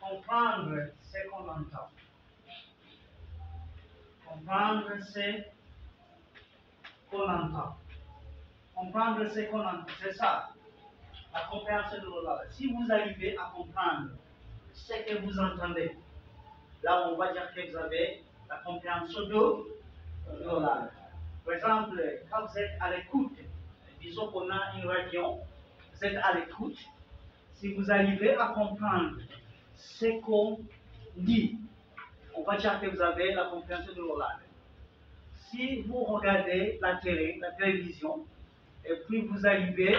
comprendre ce qu'on entend. Comprendre ce qu'on entend. Comprendre ce qu'on entend, c'est ça, la compréhension de l'oral. Si vous arrivez à comprendre ce que vous entendez, là on va dire que vous avez la compréhension de l'oral. Par exemple, quand vous êtes à l'écoute, disons qu'on a une radio, vous êtes à l'écoute, si vous arrivez à comprendre ce qu'on dit, on va dire que vous avez la compréhension de l'oral. Si vous regardez la télévision, et puis vous arrivez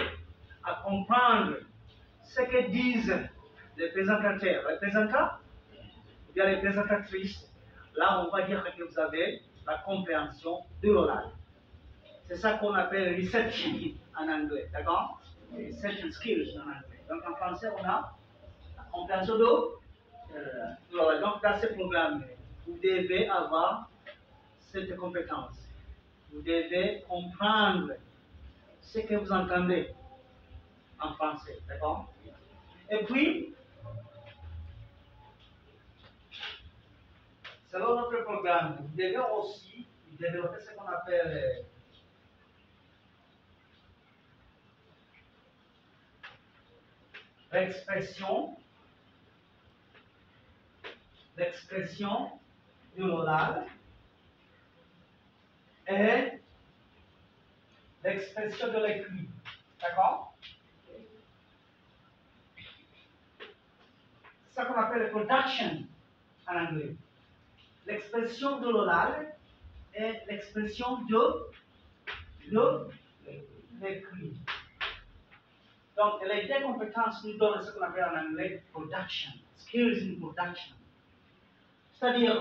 à comprendre ce que disent les présentateurs, ou bien les présentatrices, là on va dire que vous avez la compréhension de l'oral. C'est ça qu'on appelle reception en anglais, d'accord? Reception skills en anglais. Donc en français on a la compréhension de l'oral. Donc dans ce programme, vous devez avoir cette compétence. Vous devez comprendre ce que vous entendez en français, d'accord? Et puis, selon notre programme, vous devez aussi développer ce qu'on appelle l'expression de l'oral et l'expression de l'écrit, d'accord? C'est ça qu'on appelle le production en anglais. L'expression de l'oral et l'expression de l'écrit. Donc, les deux compétences nous donnent ce qu'on appelle en anglais production, skills in production. C'est-à-dire,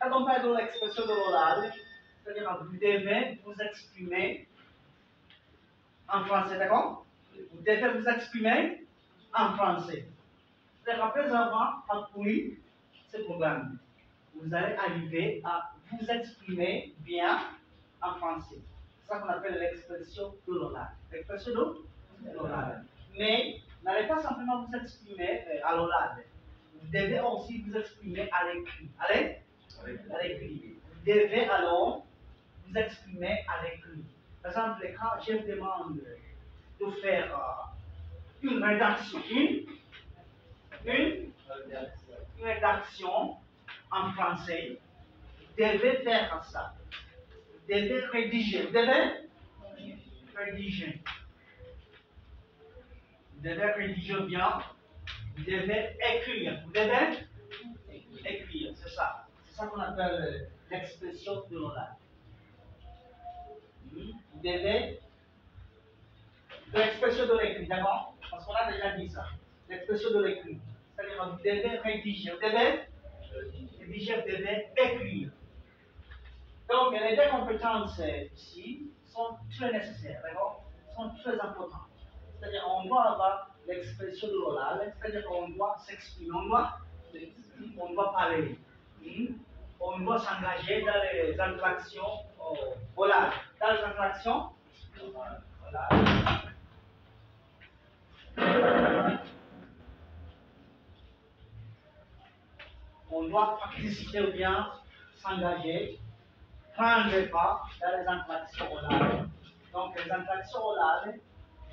quand on parle de l'expression de l'oral, c'est-à-dire que vous devez vous exprimer en français, d'accord? Vous devez vous exprimer en français. C'est-à-dire après avoir parcouru ce programme, vous allez arriver à vous exprimer bien en français. C'est ça qu'on appelle l'expression de l'oral. L'expression de l'oral. Mais n'allez pas simplement vous exprimer à l'oral. Vous devez aussi vous exprimer à l'écrit. Allez? À l'écrit. Vous devez alors vous exprimer à l'écrit. Par exemple, quand je vous demande de faire une rédaction, une rédaction en français, vous devez faire ça. Vous devez rédiger. Vous devez rédiger. Vous devez rédiger bien. Vous devez écrire. Vous devez écrire. C'est ça. C'est ça qu'on appelle l'expression de l'oral. Vous devez. L'expression de l'écrit, d'accord? Parce qu'on a déjà dit ça. L'expression de l'écrit. C'est-à-dire que vous devez rédiger. Vous devez rédiger. Vous devez écrire. Donc, les deux compétences ici sont très nécessaires, d'accord? Sont très importantes. C'est-à-dire qu'on doit avoir l'expression de l'oral, c'est-à-dire qu'on doit s'exprimer, on doit parler, on doit s'engager dans les interactions orales. Dans les interactions orales. On doit participer ou bien s'engager, prendre part dans les interactions orales. Donc, les interactions orales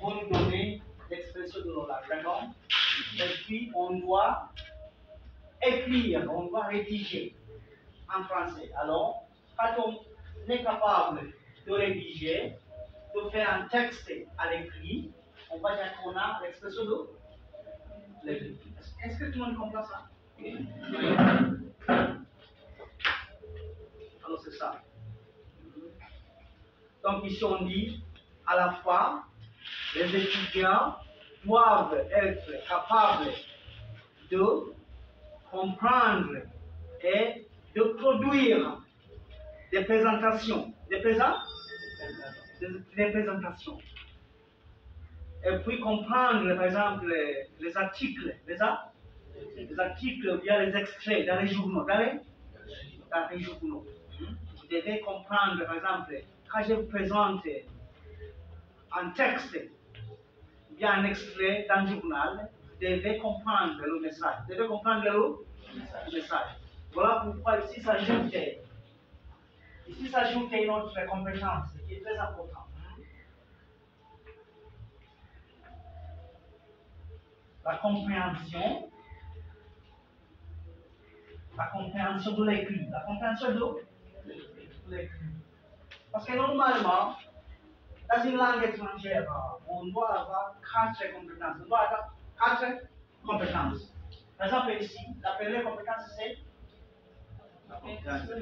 vont nous donner l'expression de l'oral, d'accord? Et puis, on doit écrire, on doit rédiger en français. Alors, quand on est capable de rédiger, de faire un texte à l'écrit, on va dire qu'on a l'expression de l'écrit. Est-ce que tout le monde comprend ça? Alors, c'est ça. Donc, ici, on dit à la fois, les étudiants doivent être capables de comprendre et de produire des présentations. Des présentations. Et puis comprendre, par exemple, les articles, les articles ou bien les extraits dans les journaux. Dans les journaux. Vous devez comprendre, par exemple, quand je vous présente un texte, bien un extrait d'un journal, vous devez comprendre le message. Vous devez comprendre le message. Voilà pourquoi ici s'ajoute. Ici s'ajoute une autre compétence qui est très importante. La compréhension de l'écrit. La compréhension de l'écrit. Parce que normalement, dans une langue étrangère, on doit avoir 4 compétences. On doit avoir 4 compétences. Par exemple, ici, la première compétence, c'est la compréhension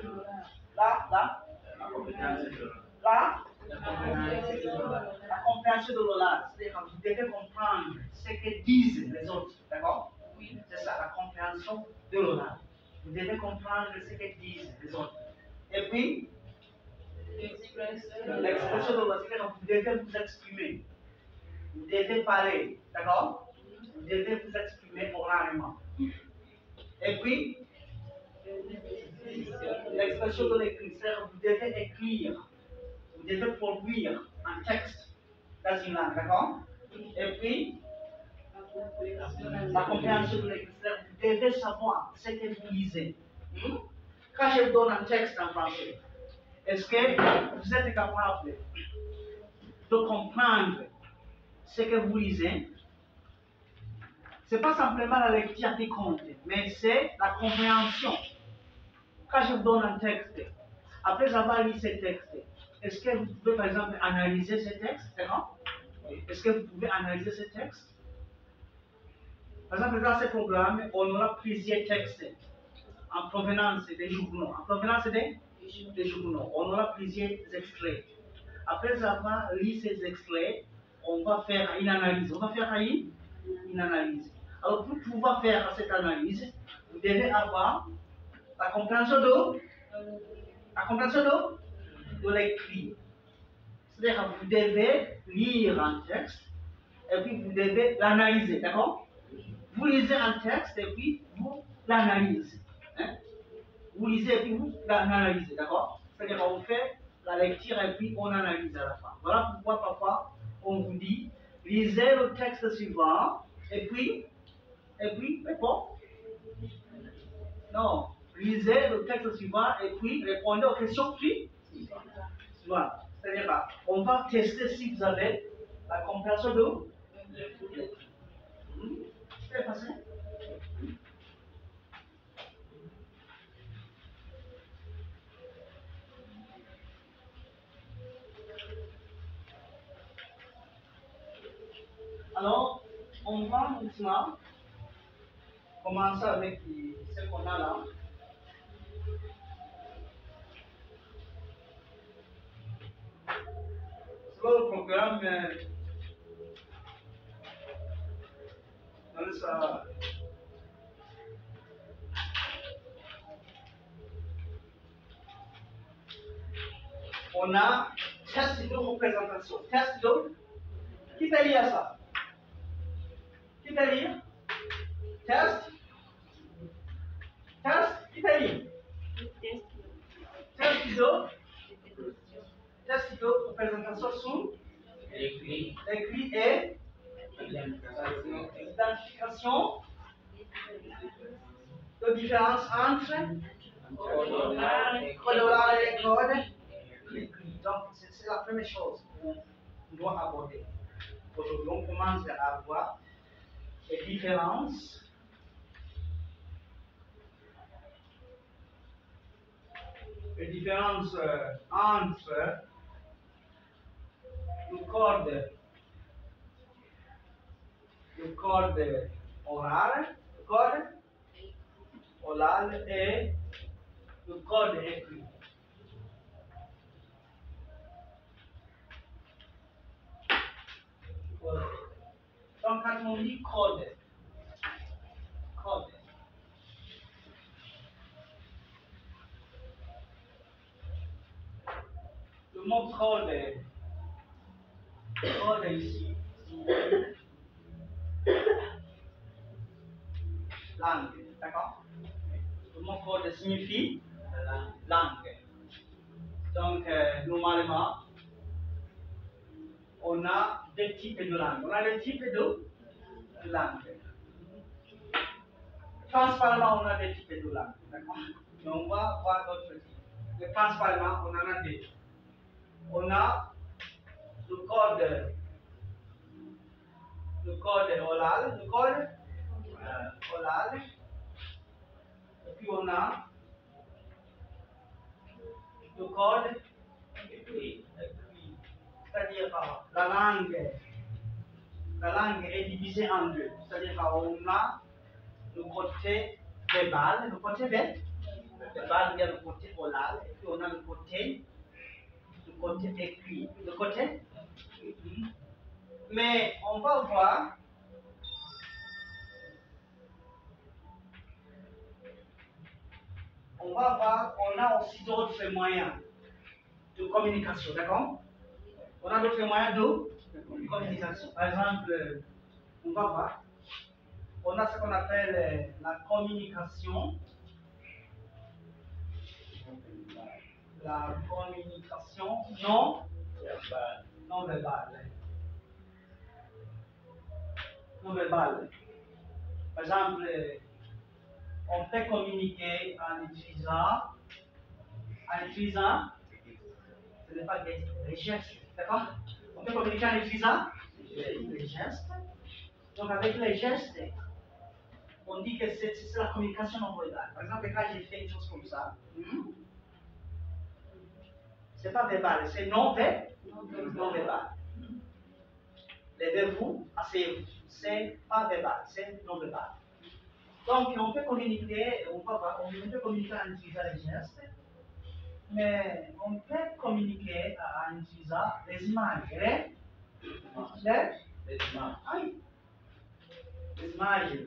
de l'oral. C'est-à-dire que vous devez comprendre ce que disent les autres. D'accord? Oui. C'est ça, la compréhension de l'oral. Vous devez comprendre ce que disent les autres. Et puis, l'expression de l'oral, c'est-à-dire que vous devez vous exprimer. Vous devez parler. D'accord? Vous devez vous exprimer oralement. Et puis, l'expression de l'écrit, c'est-à-dire que vous devez écrire. Vous devez produire un texte dans une langue, d'accord? Et puis, la compréhension de l'écrit, c'est-à-dire que vous devez savoir ce que vous lisez. Quand je vous donne un texte en français, est-ce que vous êtes capable de comprendre ce que vous lisez? Ce n'est pas simplement la lecture qui compte, mais c'est la compréhension. Quand je vous donne un texte, après avoir lu ce texte, est-ce que vous pouvez par exemple analyser ce texte? Est-ce que vous pouvez analyser ce texte? Par exemple, dans ce programme, on aura plusieurs textes en provenance des journaux. En provenance des journaux, on aura plusieurs extraits. Après avoir lu ces extraits, on va faire une analyse. On va faire une analyse. Alors, pour pouvoir faire cette analyse, vous devez avoir la compréhension de l'écrit. C'est-à-dire que vous devez lire un texte et puis vous devez l'analyser, d'accord? Vous lisez un texte et puis vous l'analysez. Vous lisez et puis vous l'analysez, d'accord? C'est-à-dire qu'on fait la lecture et puis on analyse à la fin. Voilà pourquoi parfois on vous dit, lisez le texte suivant et puis, bon, non, lisez le texte suivant et puis répondez aux questions suivantes. C'est-à-dire qu'on va tester si vous avez la compréhension de c'est facile. Alors, on va maintenant commencer avec ce qu'on a là. C'est le programme. Dans ça. On a test de représentation. Test de. Qui peut lire ça? Qui peut lire? Test. Qui peut lire? Test de représentation sous l'écrit et identification de différence entre code oral et code écrit. Donc, c'est la première chose qu'on doit aborder. Aujourd'hui, on commence à voir les différences entre le code oral et le code écrit. Donc, quand on dit code, le mot code ici, langue, d'accord? Le mot code signifie langue. Donc, normalement, on a deux types de langues. On a deux types de langues. Principalement, on a des types de dollars. D'accord? Mais on va voir d'autres types. Mais principalement, on en a deux. On a le code OLAL, OLAL. Et puis on a le code écrit. C'est-à-dire la langue est divisée en deux. C'est-à-dire qu'on a le côté verbal, verbal vient le côté oral, et puis on a le côté écrit. Le côté écrit. Mais on va voir on a aussi d'autres moyens de communication, d'accord? On a d'autres moyens de communication. Par exemple, on va voir, on a ce qu'on appelle la communication non verbale. Non verbale. Par exemple, on peut communiquer en utilisant ce n'est pas les gestes, d'accord? On peut communiquer en utilisant les gestes. Donc avec les gestes, on dit que c'est la communication non verbale. Par exemple, quand j'ai fait une chose comme ça, c'est pas verbal, c'est non verbal. Levez-vous, asseyez-vous. C'est pas verbal, c'est non verbal. Donc on peut communiquer, on peut communiquer en utilisant les gestes, mais on peut communiquer en utilisant les images. Les images. Oui. Les images.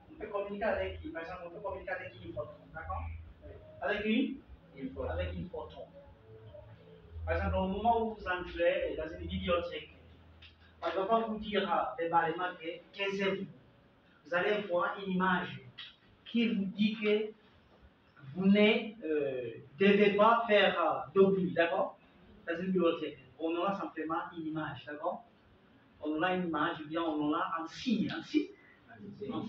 On peut communiquer avec qui? Par exemple, on peut communiquer avec une photo. D'accord? Avec une photo. Par exemple, au moment où vous entrez dans une bibliothèque, on ne va pas vous dire verbalement que taisez-vous. Vous allez voir une image qui vous dit que vous ne devez pas faire de bruit, d'accord? Dans une bibliothèque. On aura simplement une image, d'accord? On aura une image, ou bien on aura un signe. Donc, dans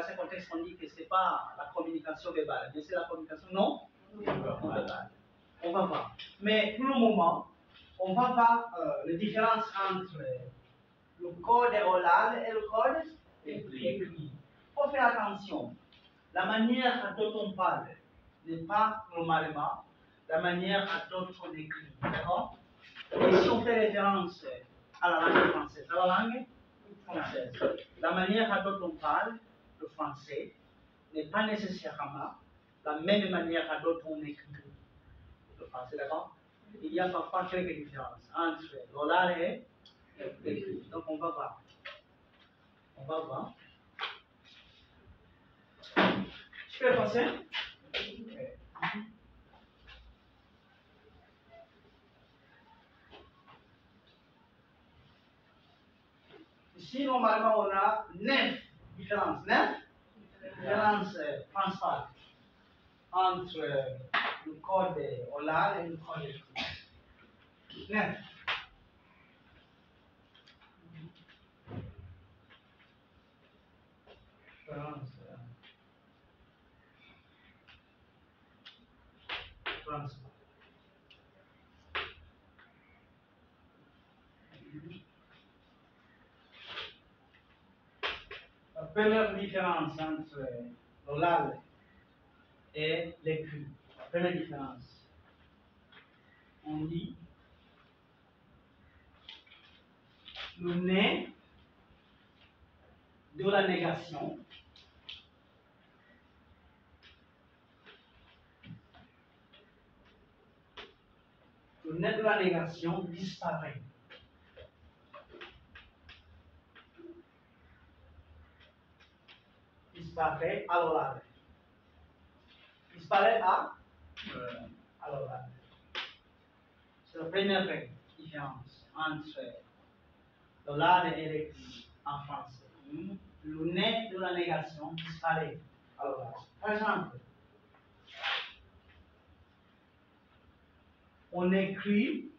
ce contexte, on dit que ce n'est pas la communication verbale, mais c'est la communication non verbale. On va voir. Mais pour le moment, on va voir la différence entre le code oral et le code écrit. Il faut faire attention. La manière dont on parle n'est pas normalement la manière dont on écrit. D'accord? Et si on fait référence à la langue française, la manière dont on parle le français n'est pas nécessairement la même manière dont on écrit le français. D'accord? Il y a parfois quelques différences entre l'oral et l'écrit. Donc on va voir. Je peux passer? Ici, normalement, on a 9 différences. 9 différences principales entre le code oral et le code écrit. 9. La première différence entre l'oral et l'écrit. La première différence. On dit le nez de la négation disparaît. Disparaît à l'oral. Disparaît à l'oral. C'est la première différence entre l'oral et l'écrit en français. Le nez de la négation disparaît à l'oral. Par exemple, on écrit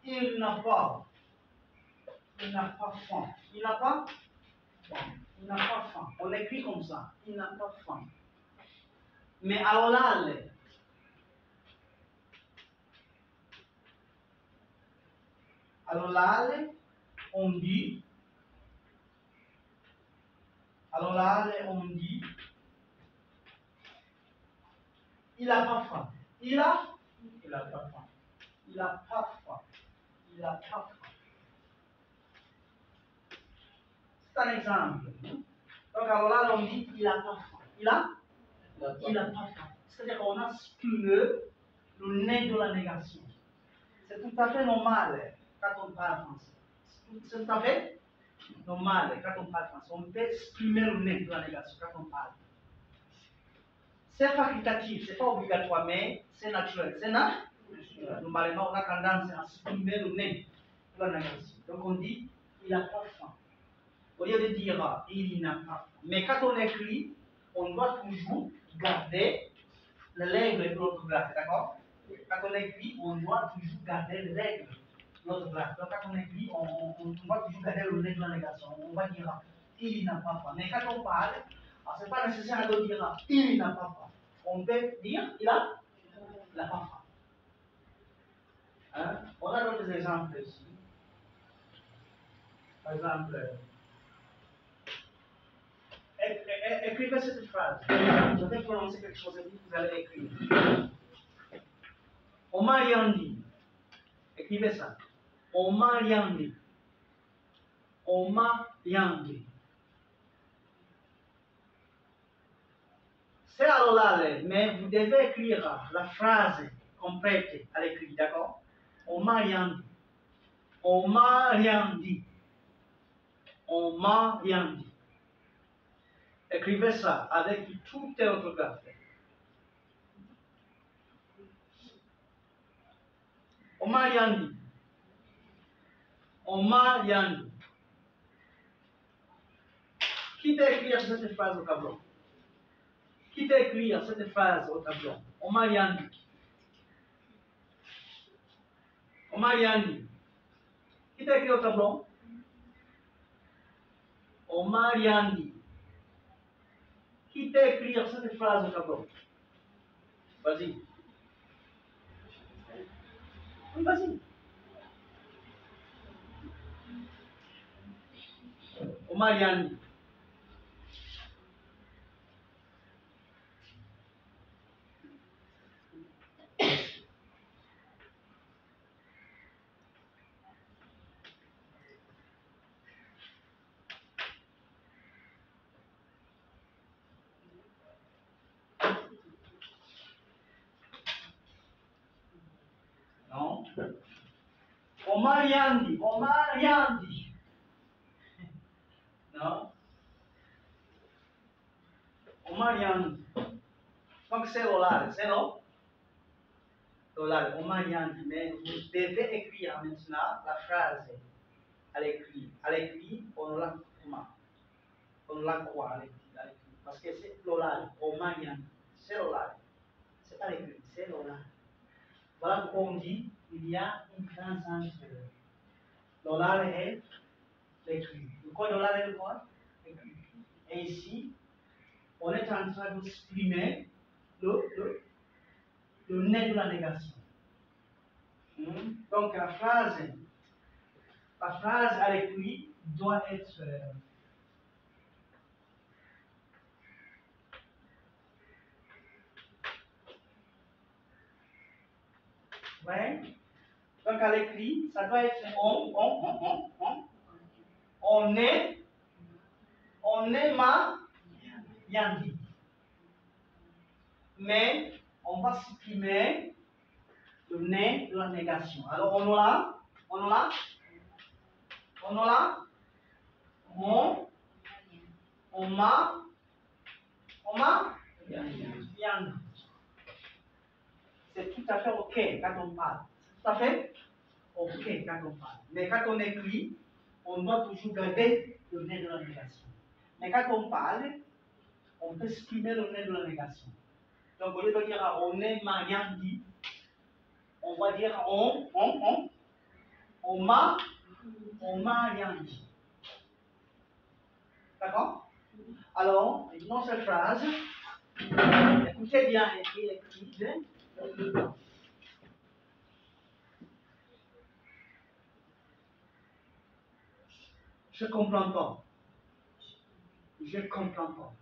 il n'a pas Il n'a pas faim. Il n'a pas faim. Il n'a pas faim. On écrit comme ça. Il n'a pas faim. Mais alors là, on dit, il n'a pas faim. Il a pas faim. Il n'a pas faim. Il n'a pas faim. C'est un exemple. Donc alors là, on dit, il n'a pas faim. Il n'a pas faim. C'est-à-dire qu'on a supprimé le nez de la négation. C'est tout à fait normal quand on parle français. C'est tout à fait normal quand on parle français. On peut exprimer le nez de la négation quand on parle. C'est facultatif, c'est pas obligatoire, mais c'est naturel. C'est naturel. Normalement, on a tendance à exprimer le nez de la négation. Donc on dit, il n'a pas faim. Au lieu de dire, il n'a pas faim. Mais quand on écrit, on doit toujours garder les règles de l'orthographe, d'accord? Quand on écrit, on doit toujours garder les règles de l'orthographe. Donc quand on écrit, on doit toujours garder le règle de la négation. On va dire, il n'a pas faim. Mais quand on parle, ce n'est pas nécessaire de dire, il n'a pas faim. On peut dire, il n'a pas faim. Hein? On a d'autres exemples ici. Par exemple, écrivez cette phrase. Je vais prononcer quelque chose et vous allez écrire. On m'a rien dit. Écrivez ça. On m'a rien dit. On m'a rien dit. C'est alors là, mais vous devez écrire la phrase complète à l'écrit, d'accord? On m'a rien dit. On m'a rien dit. On m'a rien dit. Écrivez ça avec toutes les orthographes. On m'a rien dit. On m'a rien dit. Qui peut écrire cette phrase au tableau? Qui peut écrire cette phrase au tableau? On m'a rien dit. On m'a rien dit. Qui peut écrire au tableau? On m'a rien dit. Qui peut écrire cette phrase au tableau? Vas-y. Oui, vas-y. On m'a rien dit. Non. On m'a rien dit. On m'a rien dit. Non. On m'a rien dit. Donc c'est l'oral, c'est non? L'oral, on m'a rien dit. Mais vous devez écrire maintenant la phrase à l'écrit. À l'écrit, on l'a comment? On l'a quoi à l'écrit? Parce que c'est l'oral. On m'a rien dit. C'est l'oral. C'est pas l'écrit, c'est l'oral. Voilà pourquoi on dit il y a une différence entre l'oral et l'écrit. Le code oral est le quoi? L'écrit. Et ici, on est en train d'exprimer le nez de la négation. Donc la phrase à l'écrit doit être ouais. Donc à l'écrit, ça doit être on est ma bien dit. Mais on va supprimer le nez de la négation. Alors on aura on m'a bien dit. C'est tout à fait OK quand on parle. C'est tout à fait OK quand on parle. Mais quand on écrit, on doit toujours garder le nez de la négation. Mais quand on parle, on peut supprimer le nez de la négation. Donc au lieu de dire on ne m'a rien dit, on va dire on m'a On m'a rien dit. D'accord? Alors, une autre phrase. Écoutez bien, écoutez. Je ne comprends pas. Je ne comprends pas.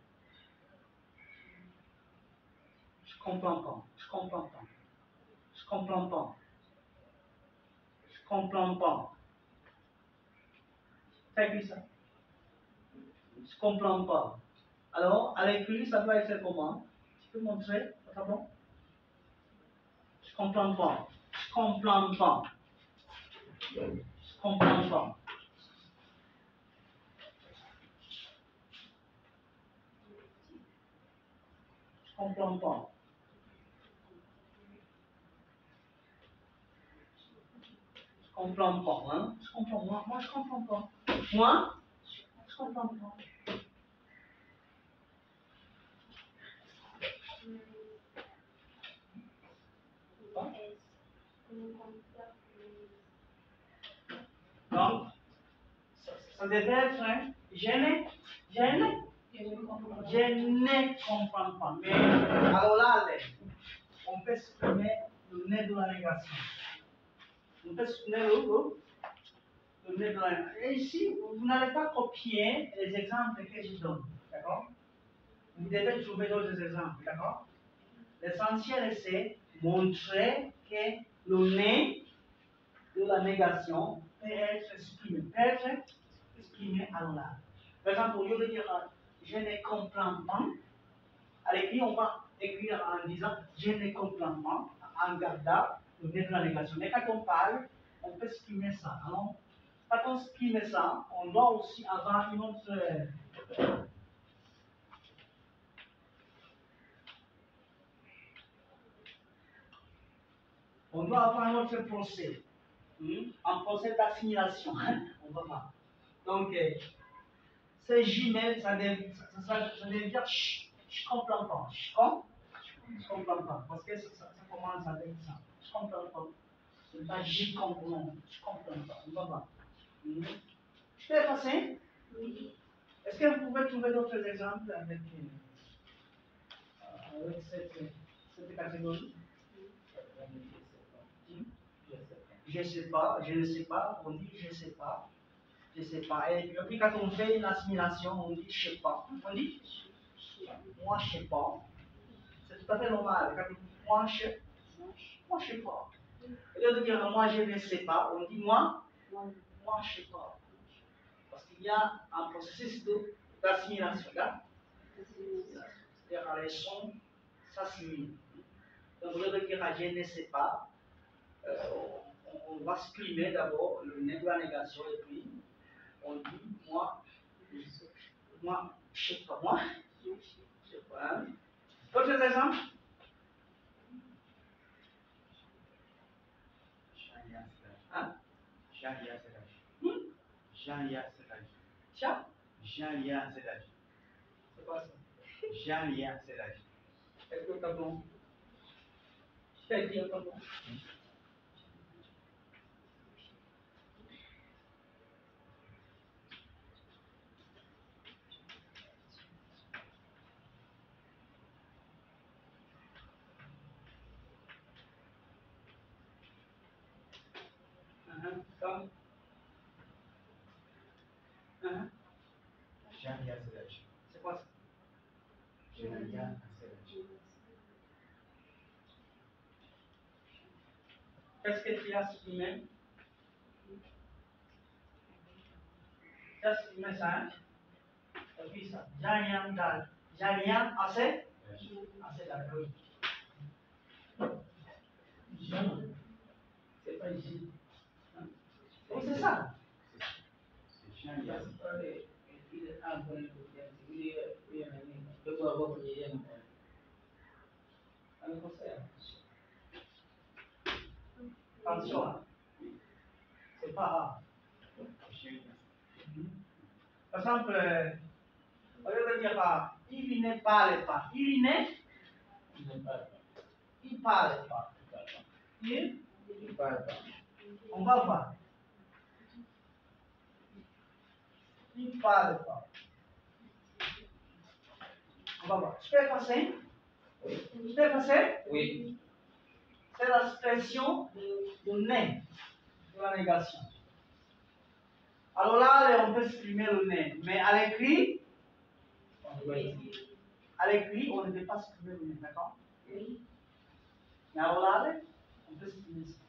Je ne comprends pas. Je ne comprends pas. Je ne comprends pas. Je ne comprends pas. C'est écrit ça. Je ne comprends pas. Alors, à l'écrit, ça doit être comment? Tu peux montrer? C'est bon? Je ne comprends pas. Je ne comprends pas. Je ne comprends pas. Je ne comprends pas. Je ne comprends pas. Hein? Je comprends. Moi, je ne comprends pas. Moi, je ne comprends pas. Donc, ça devait être je ne comprends pas. Mais alors là, on peut supprimer le nez de la négation. On peut supprimer le nez de la négation. Et ici, vous n'allez pas copier les exemples que je donne. D'accord? Vous devez trouver d'autres exemples. D'accord? L'essentiel, c'est montrer que le nez de la négation peut être supprimé. Peut être exprimé à l'oral. Par exemple, au lieu de dire je ne comprends pas, à l'écrit, on va écrire en disant je ne comprends pas, en gardant le nez de la négation. Mais quand on parle, on peut exprimer ça. Alors, quand on exprime ça, on doit aussi avoir une autre. On doit avoir un autre procès. Un procès d'assimilation. On va voir. Donc, c'est Gmail, ça veut dire je comprends pas. Je comprends pas. Parce que ça commence avec ça. Je comprends pas. C'est pas j'y comprends. Je comprends pas. On va voir. Je peux passer? Oui. Est-ce que vous pouvez trouver d'autres exemples avec cette catégorie? Je sais pas, je ne sais pas, on dit je sais pas. Je sais pas. Et puis quand on fait une assimilation, on dit je sais pas. On dit moi je sais pas. C'est tout à fait normal. Quand on dit moi je sais pas. Au lieu de dire moi je ne sais pas, on dit moi je sais pas. Parce qu'il y a un processus d'assimilation. C'est-à-dire les sons s'assimilent. Donc au lieu de dire je ne sais pas, on va supprimer d'abord le nez de la négation et puis on dit moi je sais pas. Moi je sais pas. Hein? D'autres exemples? Hein? Jean-Yann Sedaj. C'est quoi ça? Jean-Yann Sedaj. Est-ce que tu as bon? Je t'ai dit bon. Comme? Jean-Yann Sedaj. C'est quoi ça? Jean-Yann Sedaj. Qu'est-ce que tu as supprimé? Tu as supprimé ça, hein? Et puis ça. Jean-Yann Dal. Jean-Yann assez? Assez d'accord. Jean. C'est pas ici. Oh, c'est ça. C'est Jean-Yann. Attention, hein. C'est pas rare. Par exemple, au lieu de dire il ne parle pas, il parle pas. Il parle pas. On va voir. Pas de quoi. On va voir. Super facile? Oui. Super facile? Oui. C'est l'expression de né, de la négation. Alors là, on peut exprimer le né, mais à l'écrit, on ne peut pas exprimer le né, d'accord? Oui. Mais à l'oral, on peut exprimer ça.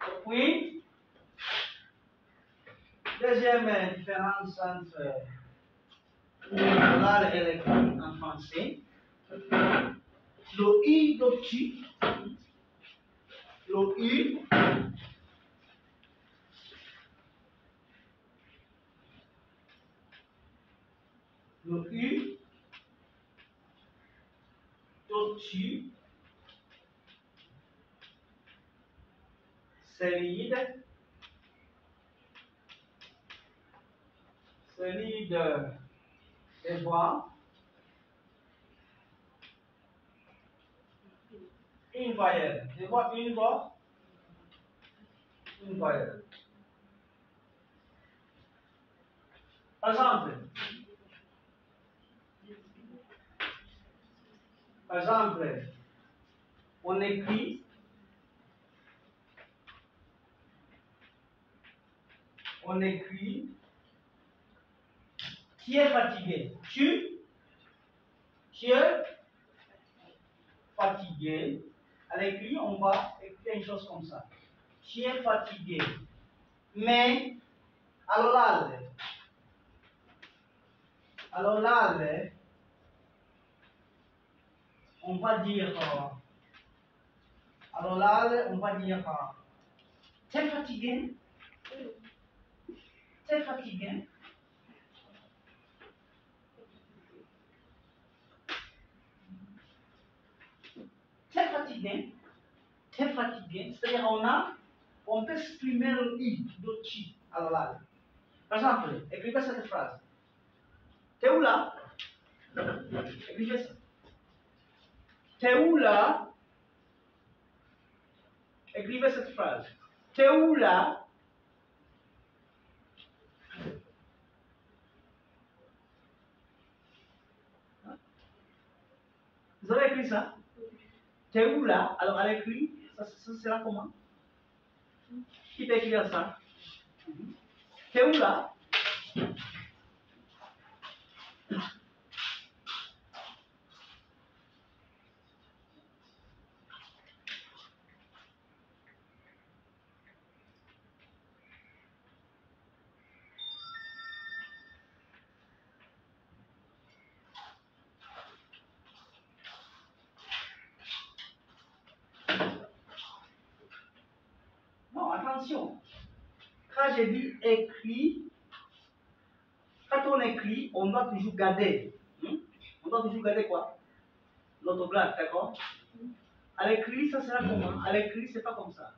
Et puis, deuxième différence entre l'oral et l'écrit en français, le I de tu, le U, le U de tu, c'est l'ide des voix, une voyelle. Je vois une voix, une voyelle. Par exemple, on écrit, tu es fatigué. Tu es fatigué. À l'écrit, on va écrire une chose comme ça. Tu es fatigué. Mais, alors là, on va dire, t'es fatigué? T'es fatigué? T'es fatigué? T'es fatigué? C'est-à-dire, on peut exprimer le I de tu. Alors là, par exemple, écrivez cette phrase. T'es où là? Écrivez ça. T'es où là? Écrivez cette phrase. T'es où là? Vous avez écrit ça? T'es où là? Alors à l'écrit, ça sera comment? Qui peut écrire ça? T'es où là? Non, attention. Quand j'ai dit écrit, quand on écrit, on doit toujours garder. On doit toujours garder quoi? L'orthographe, d'accord? À l'écrit, ça sera comment? À l'écrit, c'est pas comme ça.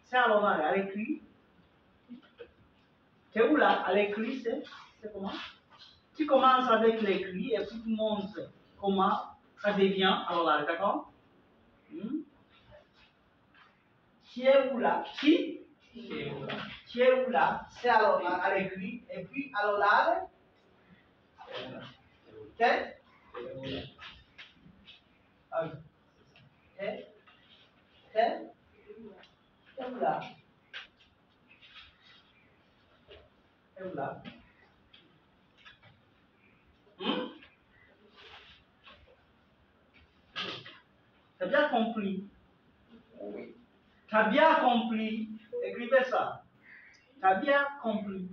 C'est à l'oral. À l'écrit, t'es où là? À l'écrit, c'est comment? Tu commences avec l'écrit et puis tu montres comment ça devient à l'oral, d'accord? Tu es où là? Tu es où là? C'est à l'écrit et puis à l'oral, t'es? T'es où là? T'es où là? T'as bien compris? Oui. T'as bien compris? Écrivez ça. T'as bien compris?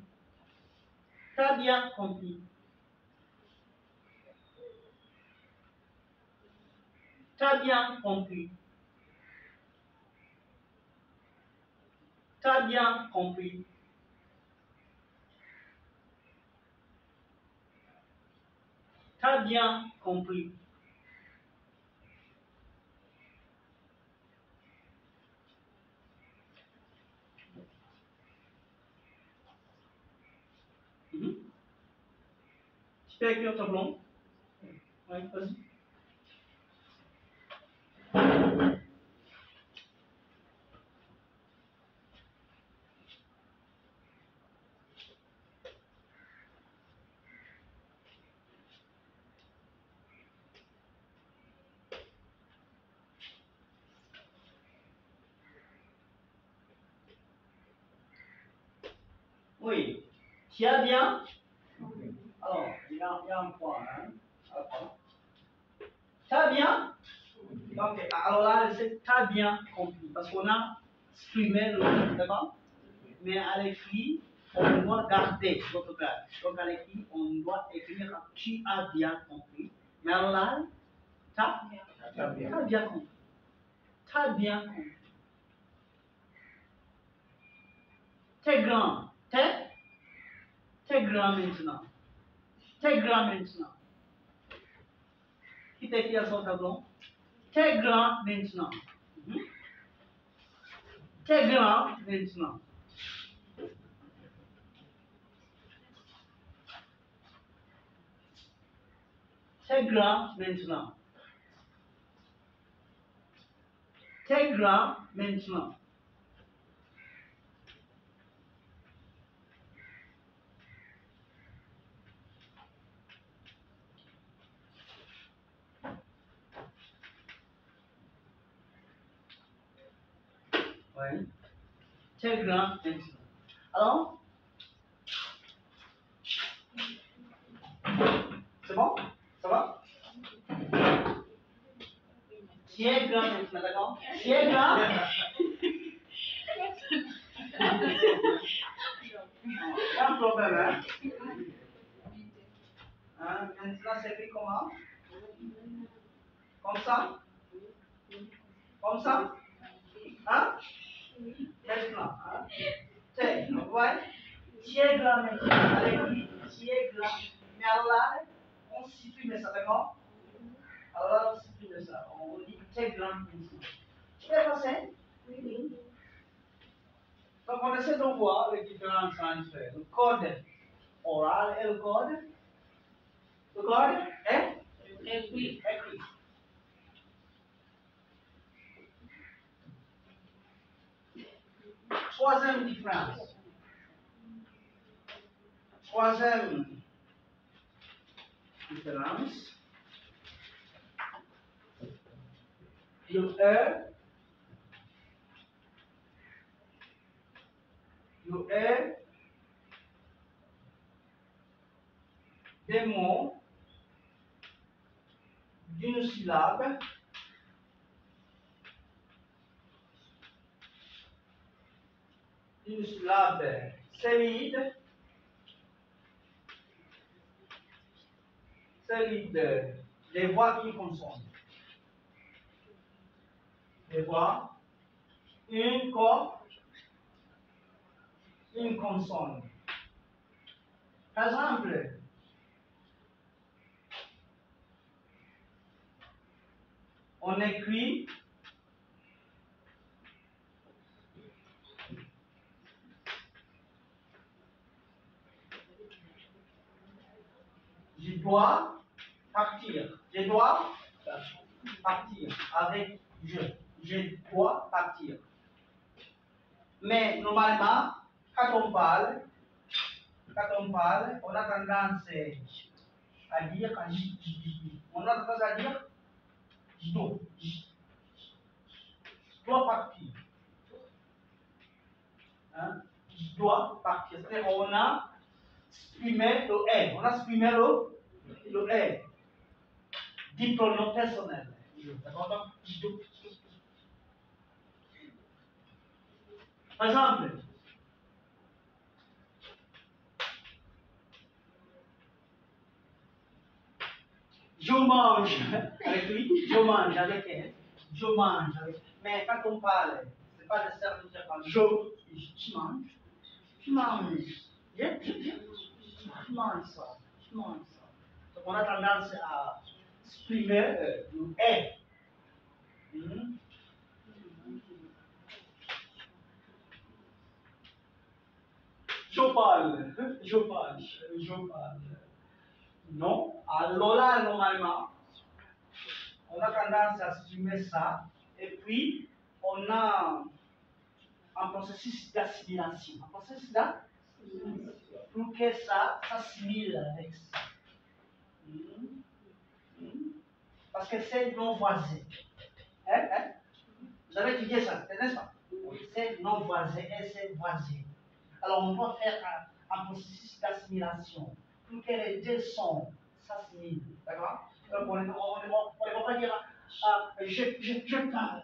T'as bien compris? T'as bien compris? T'as bien compris? T'as bien compris? Tu peux écrire au tableau? Oui, vas-y. Oui. Tiens bien. Alors, il y a un point. Hein? T'as bien? Ok. Alors là, c'est t'as bien compris. Parce qu'on a exprimé le d'accord? Mais à l'écrit, on doit garder l'orthographe. Donc à l'écrit, on doit écrire tu as bien compris. Mais alors là, t'as bien compris. T'as bien compris. T'es grand. T'es grand maintenant. T'es grand maintenant. Qui t'écrit à son tableau? T'es grand maintenant. T'es grand maintenant. T'es grand maintenant. T'es grand maintenant. Oui. T'es grand maintenant. Alors, c'est bon? Ça va? Tu es grand maintenant, d'accord? Tu es grand? Il y a un problème, hein? Maintenant, c'est écrit comment? Comme ça? Comme ça? Hein? Maintenant, hein? Vous voyez? Tu es grand maintenant. Avec lui, tu es grand. Mais alors là, on supprime ça, d'accord? Alors là, on supprime ça. On dit que tu es grand maintenant. Tu peux passer? Oui. Donc, on essaie de voir les différents transferts. Le code oral et le code. Le code est écrit. Troisième différence. Troisième différence. Le E des mots d'une syllabe solide des voix qui consonnent. Des voix, une consonne. Par exemple, on écrit je dois partir. Je dois partir avec je. Je dois partir. Mais normalement, quand on parle, on a tendance à dire on a tendance à dire je dois partir. Hein? Je dois partir. C'est-à-dire on a exprimé le est. On a exprimé le est. Du pronom personnel. D'accord? Par exemple, je mange avec lui, je mange avec elle, je mange avec. Mais quand on parle, c'est pas nécessaire de dire je mange, je mange ça, je mange ça. Donc on a tendance à exprimer le est. Je parle. Non, alors là, normalement, on a tendance à supprimer ça, et puis on a un processus d'assimilation. Un processus d'assimilation. Pour que ça s'assimile avec ça. Parce que c'est non voisin. Hein? Vous avez étudié ça, n'est-ce pas? C'est non voisin et c'est voisin. Alors on doit faire un processus d'assimilation pour que les deux sons s'assimilent. D'accord? On ne va pas dire je parle.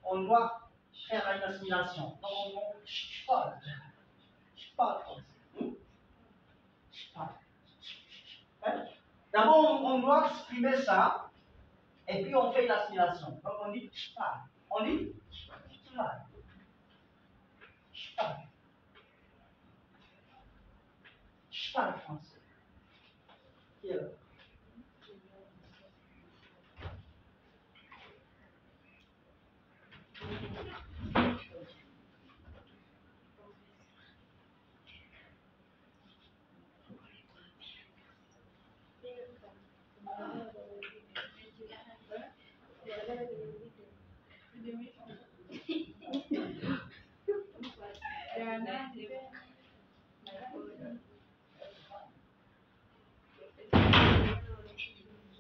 On doit faire une assimilation. Donc je parle. Je parle français. Je parle. Hein? D'abord, on doit exprimer ça, et puis on fait l'assimilation. Donc on dit je parle. On dit je parle. Je parle. Je parle français. Qui est là?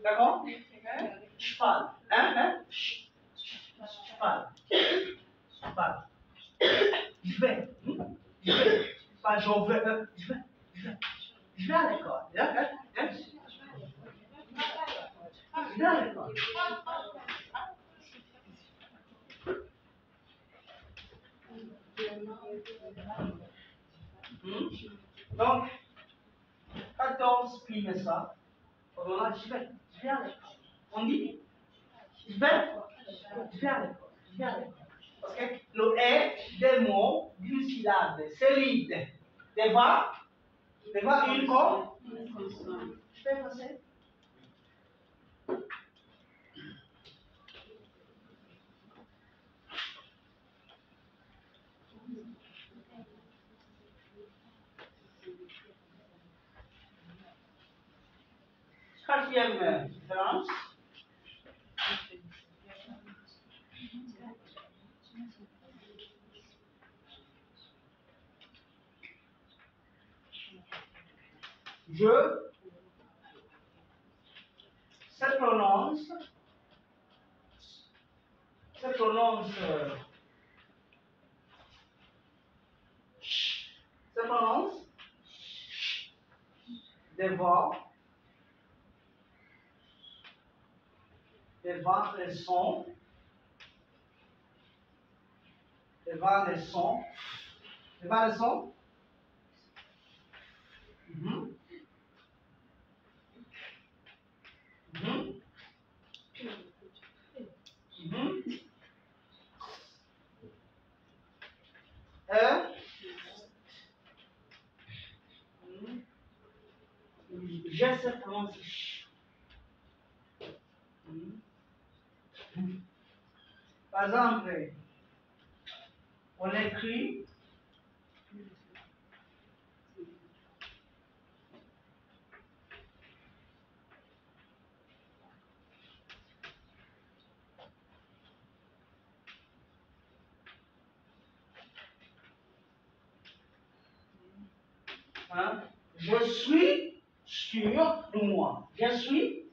D'accord? Je parle. Hein? Je parle. Je parle. Je vais. Pas j'en veux. Je vais à l'école. Hein? Je vais à l'école. Donc, quand on exprime ça, on a je vais à l'école. On dit je vais à l'école. Je vais à l'école. Parce que le est des mots d'une syllabe, c'est libre. Devant une consonne. Je vais passer. Quatrième différence. Je se prononce devant les sons, devant les sons. Je se prononce Par exemple, on écrit je suis sûr de moi. Je suis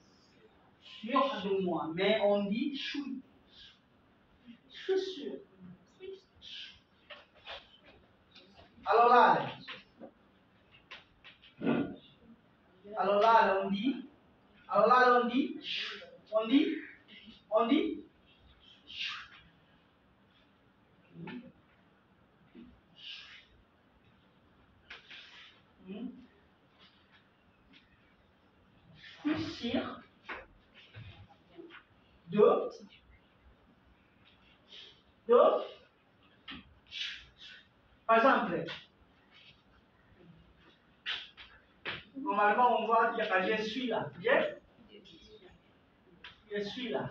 sûr de moi. Mais on dit je suis. Je suis sûr. Alors là, on dit, je suis sûr de, par exemple, normalement on voit qu'il y a je suis là. Je suis là.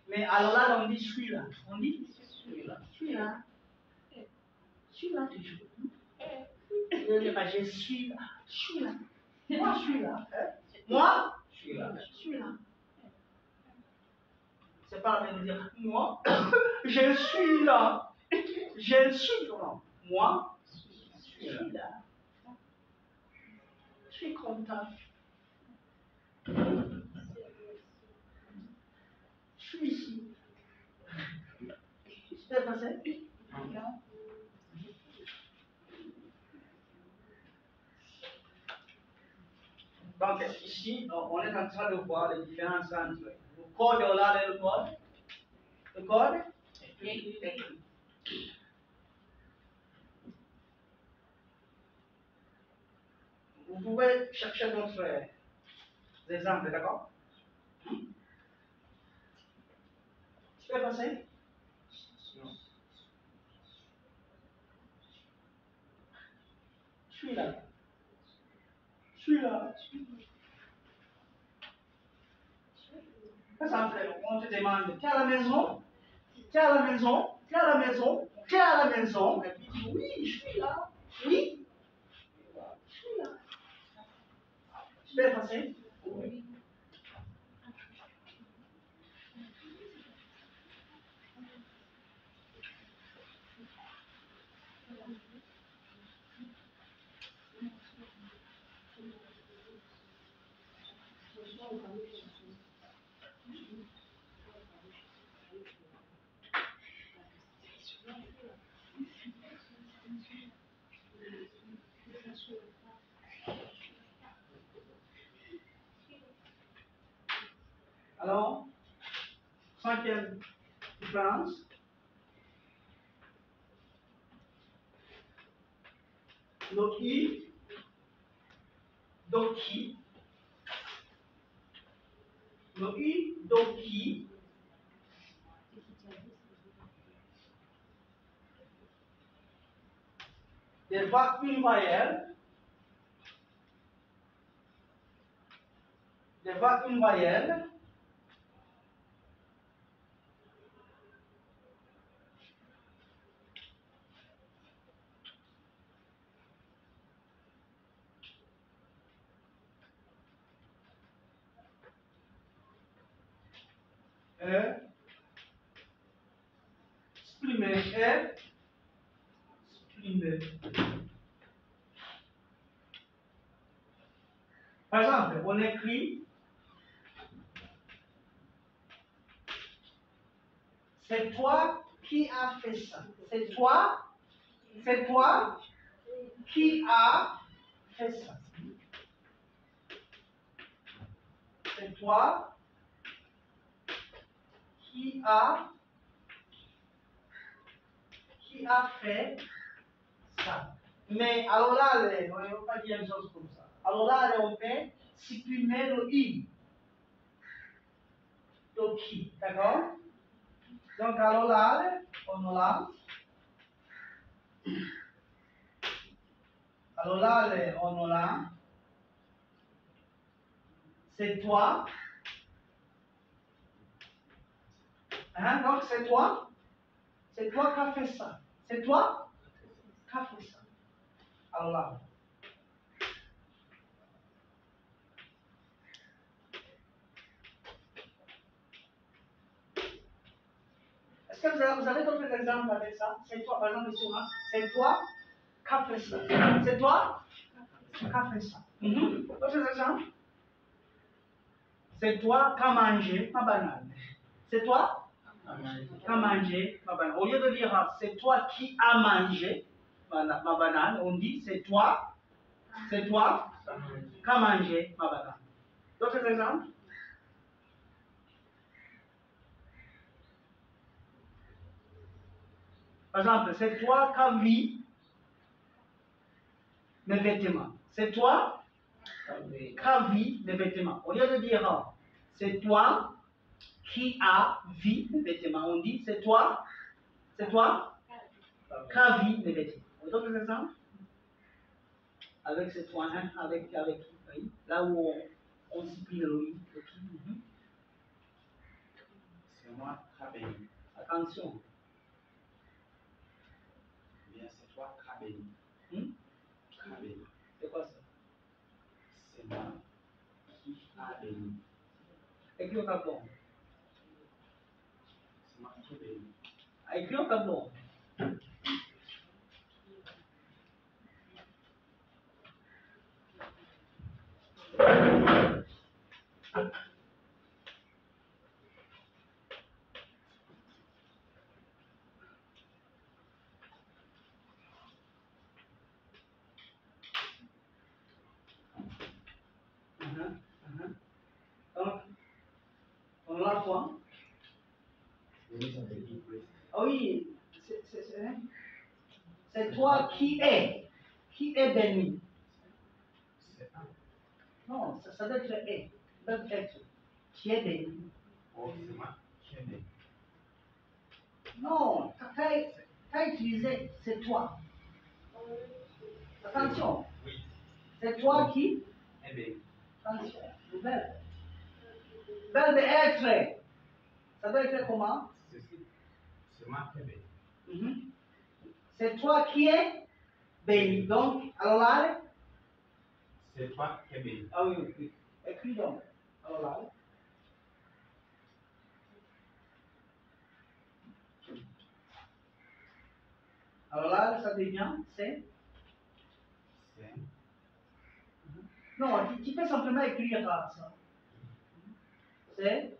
Mais alors là, on dit je suis là. On dit je suis là. Je suis là. Je suis là toujours. Je suis là. Je suis là. Moi, je suis là. Moi, je suis là. Je suis là. parler, de dire, moi, je suis là. Je suis là. Moi, je suis là. Je suis content. Je suis ici. C'est passé? Donc, ici, on est en train de voir les différences entre le code oral et le code. Le code écrit. Vous pouvez chercher d'autres exemples, d'accord? Tu peux passer? Je suis là. Je suis là. Par exemple, on te demande, tu es à la maison? Tu es à la maison? Tu es à la maison? Tu es à la maison? Et puis tu dis, oui, je suis là. Oui, je suis là. Tu peux passer? Oui. Alors, cinquième différence. Le i, do qui. Le i, do qui. Des voix une voyelle. Des voix une voyelle. Exprimer est exprimer. Par exemple, on écrit c'est toi qui as fait ça. C'est toi qui as fait ça. C'est toi qui as fait ça. Mais alors là, on ne va pas dire une chose comme ça. Alors là, on peut supprimer le i. Le qui, d'accord? Donc alors là, on l'a. Alors là, on l'a. C'est toi. Hein? Donc c'est toi. C'est toi qui as fait ça. C'est toi qui as fait ça. Alors là. Est-ce que vous avez d'autres exemples avec ça? C'est toi, par exemple, ici, c'est toi qui as fait ça. C'est toi qui as fait ça. D'autres exemples? C'est toi qui as mangé ma banane. C'est toi qui as mangé ma banane. Au lieu de dire c'est toi qui as mangé ma banane, on dit c'est toi qui as mangé ma banane. D'autres exemples? Par exemple, c'est toi qui as vu mes vêtements. C'est toi qui as vu mes vêtements. Au lieu de dire c'est toi qui as vu mes vêtements, on dit c'est toi qui as vu mes vêtements. D'autres exemples? Avec ce point, hein, avec oui, là où on supprime le oui. C'est moi qui as béni. Attention. Bien, c'est toi qui as béni. Qui as béni. C'est quoi ça? C'est moi qui a béni. Écris au tableau. Écris au tableau. Donc, on l'a quoi? Ah oui, c'est toi qui es. Qui est béni? Non, ça doit être est. Ça doit être qui est béni. Oh, c'est moi qui ai béni. Non, t'as utilisé c'est toi. Attention, Oui, c'est toi qui. est béni. Attention, le verbe. Verbe être. Ça doit être comment? C'est moi qui ai béni. C'est toi qui es béni. Donc, alors là, C'est toi qui es béni. ah oui, oui. Écris donc. Alors là. Alors là, ça devient c'est. C'est Non, tu peux simplement écrire ça. C'est.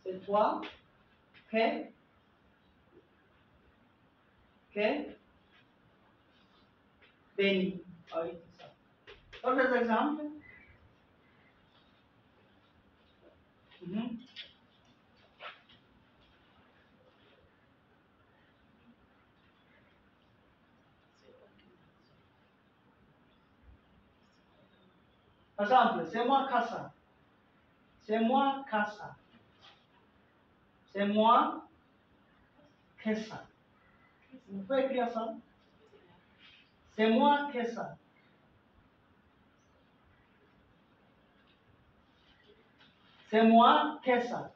C'est toi que. Béni. Ah oui, c'est ça. D'autres exemples? Par exemple, c'est moi casa. C'est moi casa. C'est moi casa. Vous pouvez écrire ça? C'est moi casa. C'est moi casa.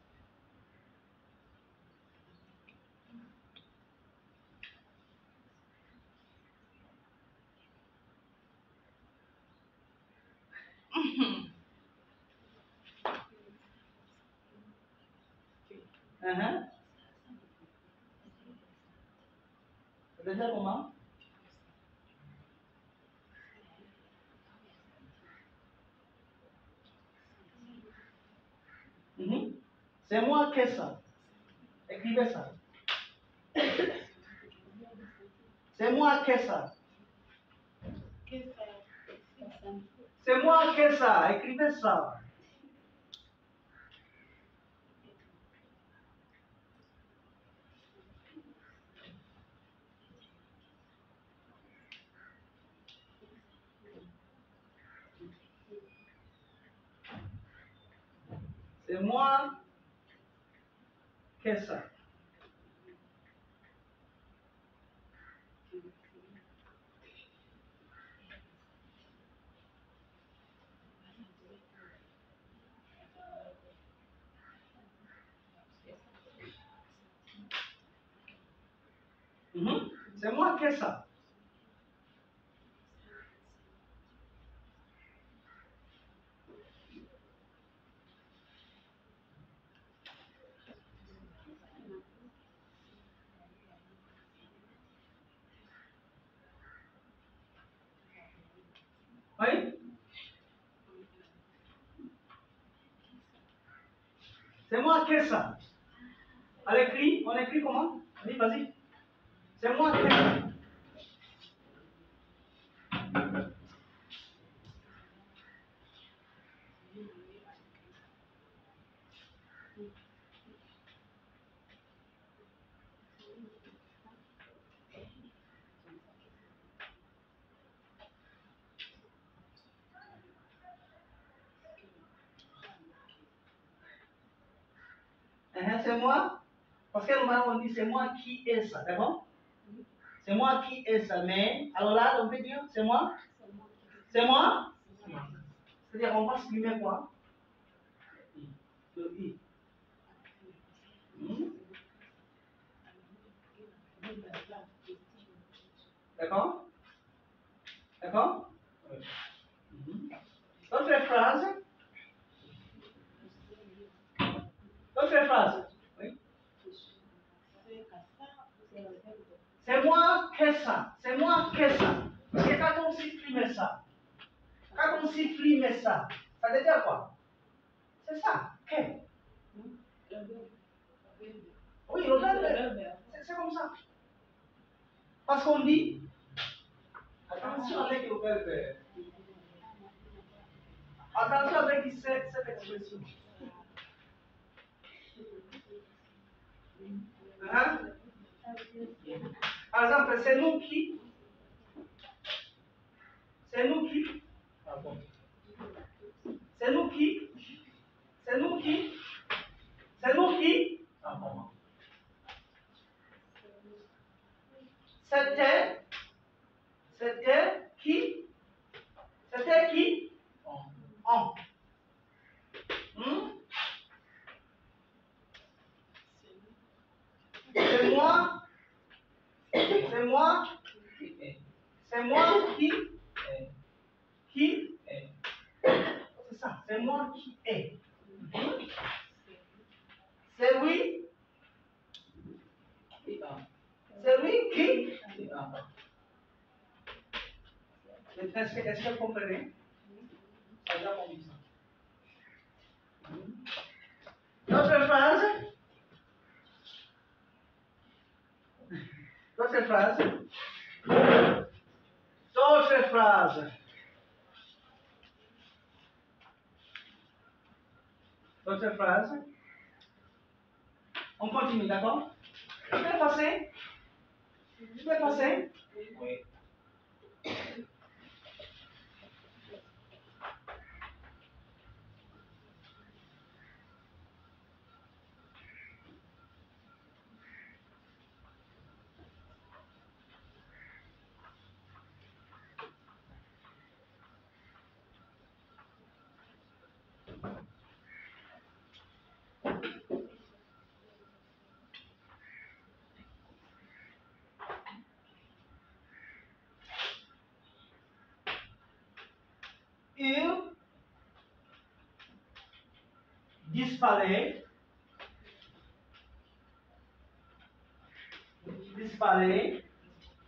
Ça veut dire comment? C'est moi casa. Écrivez ça. C'est moi casa. C'est moi casa. Écrivez ça. C'est moi casa. C'est moi casa. Oui? C'est moi casa. On écrit comment? Oui, vas-y. C'est moi casa. C'est moi. Parce que normalement on dit c'est moi qui est ça, d'accord? C'est moi qui est ça, mais alors là on peut dire c'est moi? C'est moi? C'est-à-dire on va supprimer quoi? Le i. D'accord? D'accord? D'autres phrases? Autre phrase. Oui. C'est moi que ça. C'est moi que ça. Parce que quand on supprime ça, ça veut dire quoi? C'est ça. Que. Oui, le verbe. C'est comme ça. Parce qu'on dit, attention avec le verbe. Attention avec cette expression. Hein? Par exemple, c'est nous qui. C'est nous qui. C'est nous qui. C'est nous qui. C'est nous qui. C'était. C'était qui. C'était qui. On. C'est moi. C'est moi. C'est moi qui. Qui. C'est ça. C'est moi qui est. C'est lui. C'est lui qui. Est-ce que vous comprenez? Ça va comme ça. D'autres phrases? D'autres phrases? D'autres phrases? D'autres phrases? On continue, d'accord? Tu peux passer? Tu peux passer? Oui. Il disparaît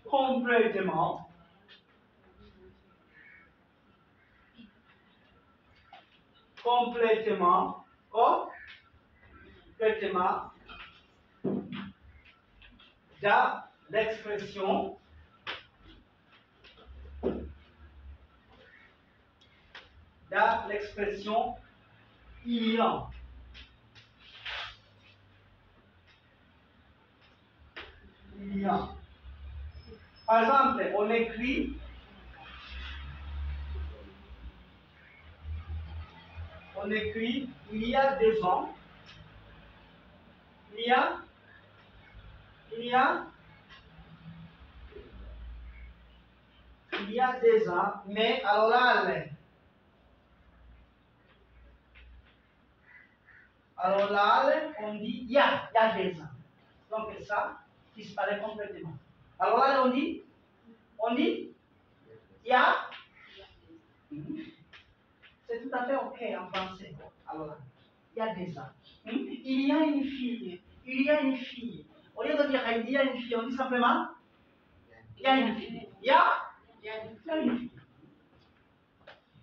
complètement dans l'expression il y a. Par exemple, on écrit il y a des ans. Il y a des ans, mais alors là, on dit il y a des ans. Donc ça disparaît complètement. Alors là, on dit il y a. C'est tout à fait ok en français. Alors là, il y a des ans. Il y a une fille. Au lieu de dire il y a une fille, on dit simplement il y a une fille. Il y a une fille.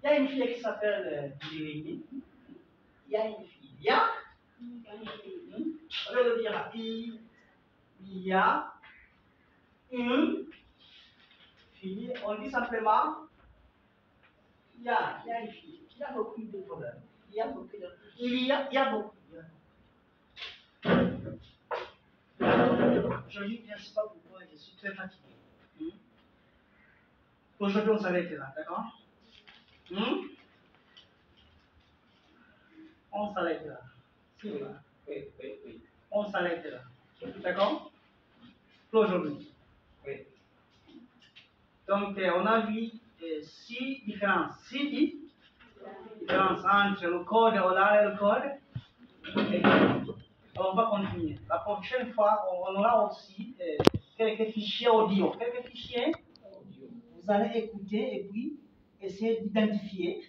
Il y a une fille qui s'appelle Jérémie. Il y a une fille. Il y a une fille. Au lieu de dire il y a une fille, on dit simplement il y a une fille. Il y a beaucoup de problèmes. Il y a beaucoup. Je ne sais pas pourquoi, je suis très fatigué. Aujourd'hui, on s'arrête là, d'accord? On s'arrête là. Si, Oui. on s'arrête là. D'accord? Pour aujourd'hui. Oui. Donc, on a vu 6 différences. Entre le code oral et le code écrit. On va continuer. La prochaine fois, on aura aussi quelques fichiers audio. Vous allez écouter et puis essayer d'identifier